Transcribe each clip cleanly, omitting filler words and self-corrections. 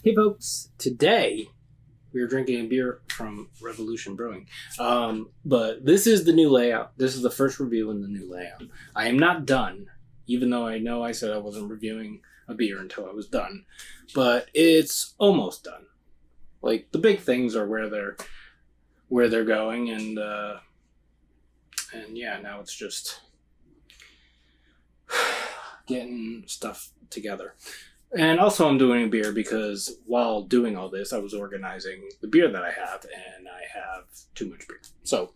Hey folks, today we are drinking a beer from Revolution Brewing. But this is the new layout. This is the first review in the new layout. I am not done, even though I know I said I wasn't reviewing a beer until I was done. But it's almost done. Like, the big things are where they're going, and yeah, now it's just getting stuff together. And also I'm doing a beer because while doing all this, I was organizing the beer that I have, and I have too much beer. So,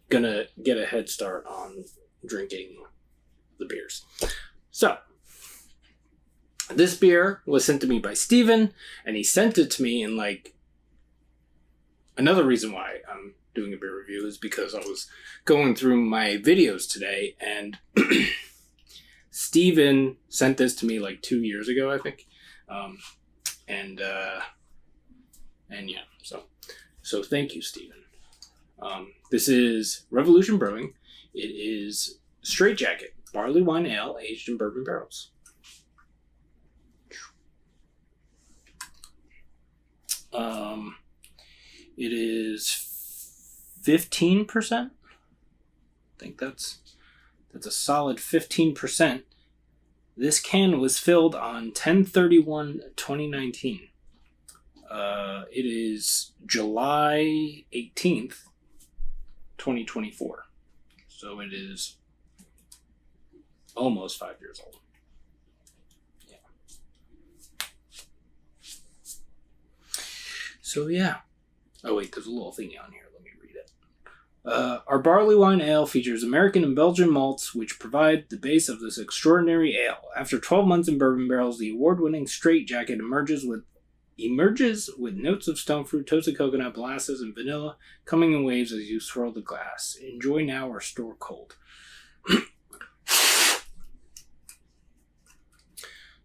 gonna get a head start on drinking the beers. So, this beer was sent to me by Steven, and he sent it to me in another reason why I'm doing a beer review is because I was going through my videos today, and Steven sent this to me 2 years ago, I think. And yeah, so thank you, Steven. This is Revolution Brewing. It is Straight Jacket, Barleywine Ale aged in Bourbon Barrels. It is 15%. I think that's a solid 15%. This can was filled on 10/31/2019. It is July 18th, 2024. So it is almost 5 years old. Yeah. So yeah. Oh wait, there's a little thingy on here. Let me read it. Our barley wine ale features American and Belgian malts, which provide the base of this extraordinary ale. After 12 months in bourbon barrels, the award-winning Straight Jacket emerges with notes of stone fruit, toasted coconut, molasses, and vanilla coming in waves as you swirl the glass. Enjoy now or store cold.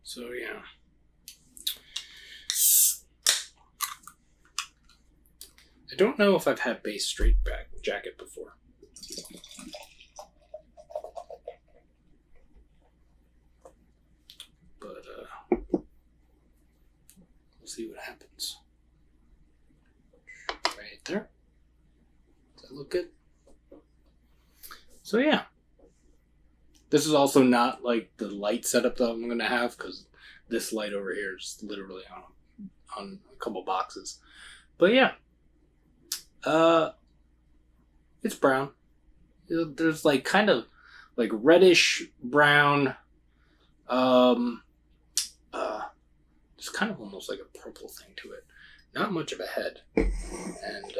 So yeah. I don't know if I've had base Straight Jacket before. But, we'll see what happens. Right there. Does that look good? So, yeah. This is also not the light setup that I'm going to have, because this light over here is literally on a couple boxes. But, yeah. It's brown. There's kind of reddish brown. There's kind of almost like a purple thing to it. Not much of a head. And,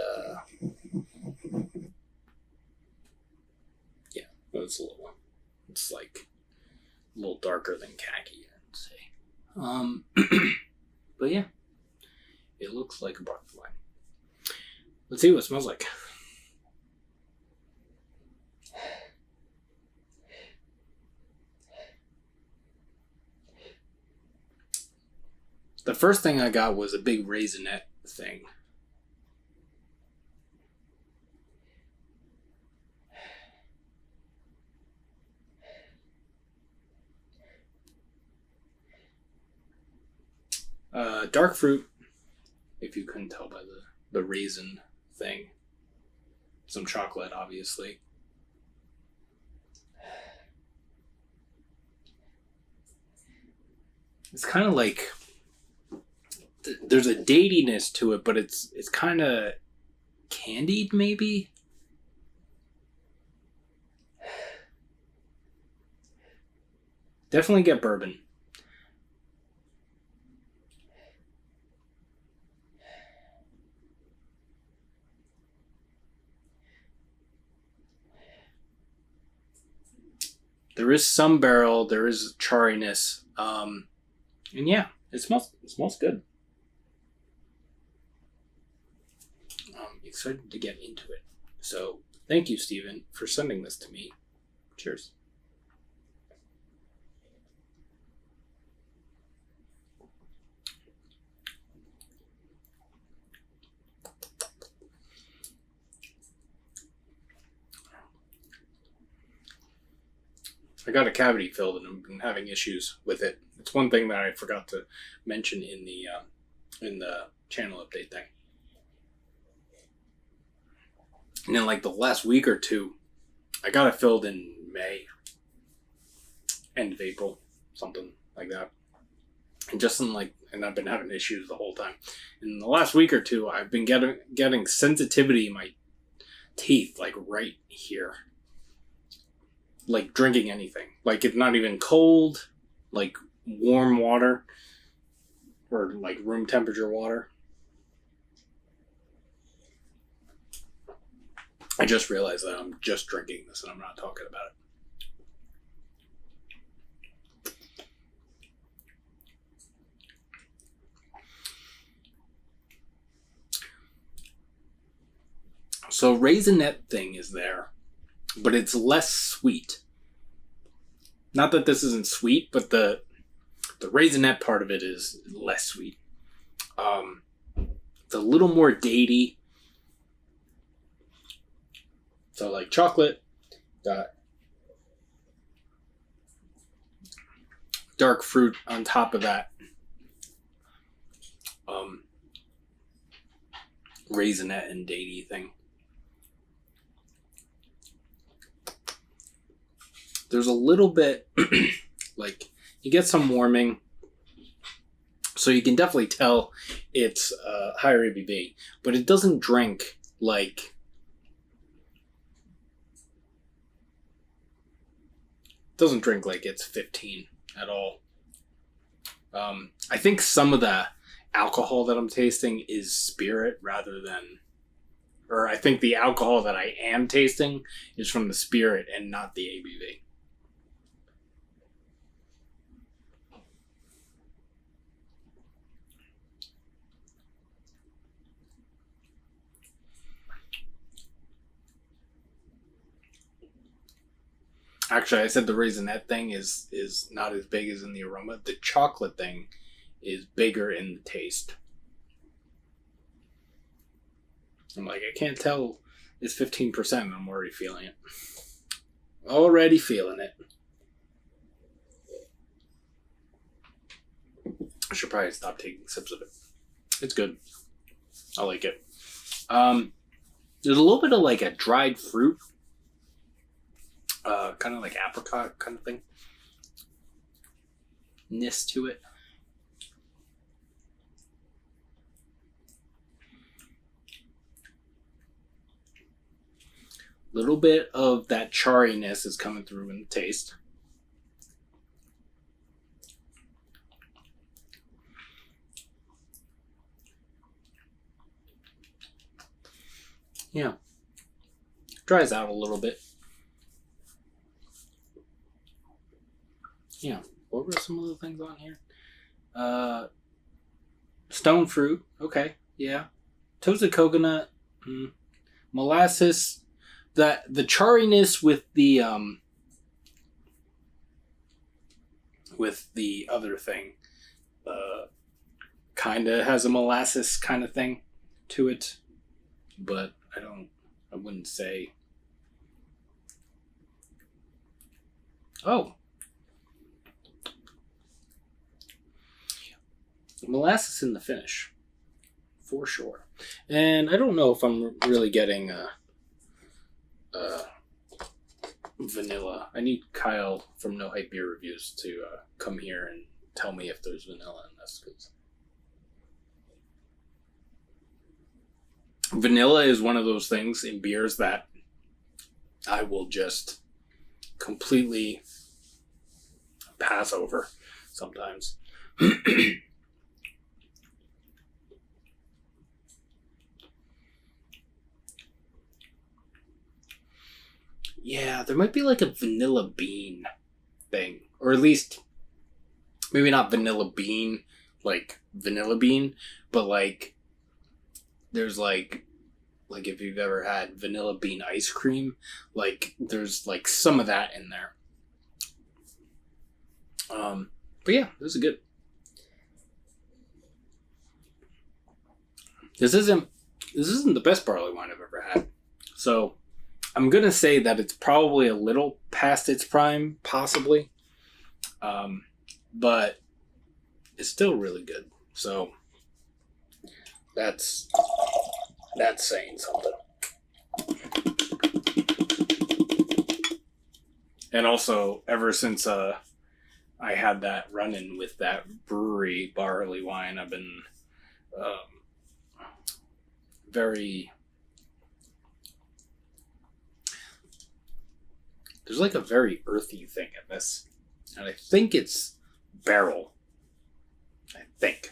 yeah, it's a little darker than khaki, I'd say. But yeah, it looks like a Barleywine. Let's see what it smells like. The first thing I got was a big raisinette thing. Dark fruit, if you couldn't tell by the raisin thing. Some chocolate, obviously. It's kind of there's a datiness to it, but it's kind of candied, maybe? Definitely get bourbon. There is some barrel, there is charriness, and yeah, it smells good. I'm excited to get into it. So, thank you, Steven, for sending this to me. Cheers. I got a cavity filled and I've been having issues with it. It's one thing that I forgot to mention in the in the channel update thing. And then like the last week or two, I got it filled in May. End of April. Something like that. And just in and I've been having issues the whole time. In the last week or two, I've been getting sensitivity in my teeth, like right here. Like drinking anything. Like it's not even cold, like warm water, or like room temperature water. I just realized that I'm just drinking this and I'm not talking about it. So raisinette thing is there, but it's less sweet. Not that this isn't sweet, but the raisinette part of it is less sweet. It's a little more datey. So like chocolate, got dark fruit on top of that. Raisinette and datey thing. There's a little bit, like, you get some warming, so you can definitely tell it's higher ABV, but it doesn't drink like it's 15 at all. I think some of the alcohol that I'm tasting is spirit rather than, or I think the alcohol that I am tasting is from the spirit and not the ABV. Actually, I said the raisinette thing is not as big as in the aroma. The chocolate thing is bigger in the taste. I'm like, I can't tell it's 15%. I'm already feeling it. Already feeling it. I should probably stop taking sips of it. It's good. I like it. There's a little bit of like a dried fruit. Kind of like apricot kind of thing. Ness to it. Little bit of that charriness is coming through in the taste. Yeah. Dries out a little bit. Yeah. What were some of the things on here? Stone fruit. Okay. Yeah. Toasted coconut. Molasses. The charriness with the other thing kind of has a molasses kind of thing to it, but I wouldn't say. Oh, molasses in the finish for sure, and I don't know if I'm really getting vanilla. I need Kyle from No Hype Beer Reviews to come here and tell me if there's vanilla in this. Cause vanilla is one of those things in beers that I will just completely pass over sometimes. Yeah, there might be like a vanilla bean thing. Or at least, maybe not vanilla bean, like vanilla bean, but like, there's like if you've ever had vanilla bean ice cream, like there's like some of that in there. But yeah, this is good. This isn't the best barley wine I've ever had. So I'm going to say that it's probably a little past its prime, possibly. But it's still really good. So That's saying something. And also, ever since I had that run-in with that brewery, Barleywine, I've been very... There's like a very earthy thing in this. And I think it's barrel. I think.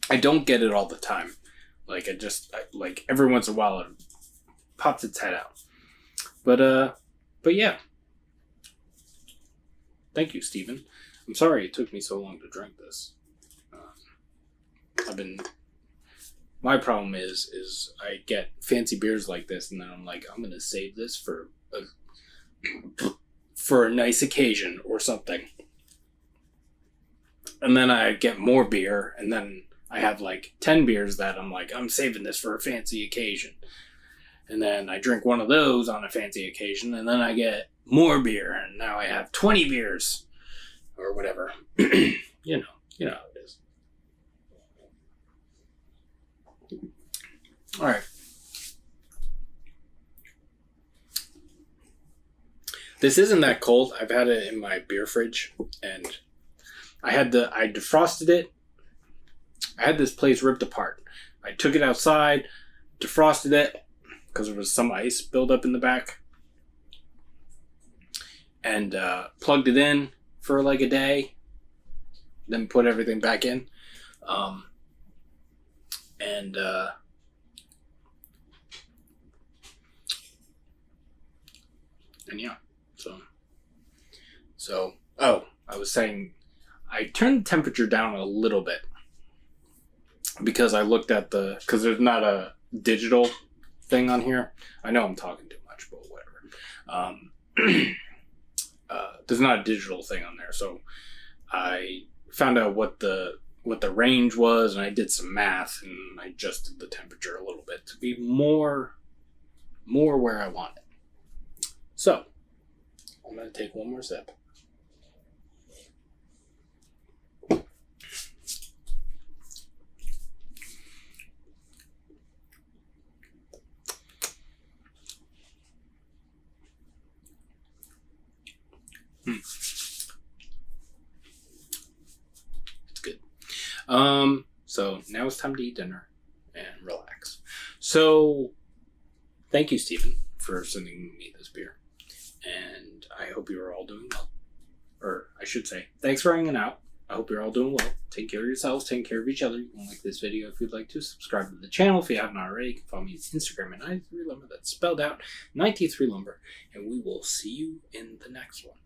I don't get it all the time. Like, like, every once in a while it pops its head out. But yeah. Thank you, Stephen. I'm sorry it took me so long to drink this. My problem is I get fancy beers like this, and then I'm like, I'm gonna save this for a nice occasion or something. And then I get more beer, and then I have like 10 beers that I'm like, I'm saving this for a fancy occasion. And then I drink one of those on a fancy occasion, and then I get more beer, and now I have 20 beers. Or whatever. You know how it is. Alright. This isn't that cold. I've had it in my beer fridge, and I defrosted it. I had this place ripped apart. I took it outside, defrosted it, because there was some ice built up in the back, and plugged it in for like a day, then put everything back in. And yeah, so I was saying I turned the temperature down a little bit because I looked at because there's not a digital thing on here. I know I'm talking too much, but whatever. There's not a digital thing on there, so I found out what the range was, and I did some math, and I adjusted the temperature a little bit to be more where I want it. So, I'm going to take one more sip. It's good. So now it's time to eat dinner and relax. So, thank you, Stephen, for sending me this beer. And I hope you are all doing well. Or I should say, thanks for hanging out. I hope you're all doing well. Take care of yourselves. Take care of each other. You can like this video if you'd like to. Subscribe to the channel if you haven't already. You can follow me on Instagram at 93lumber. That's spelled out 93lumber. And we will see you in the next one.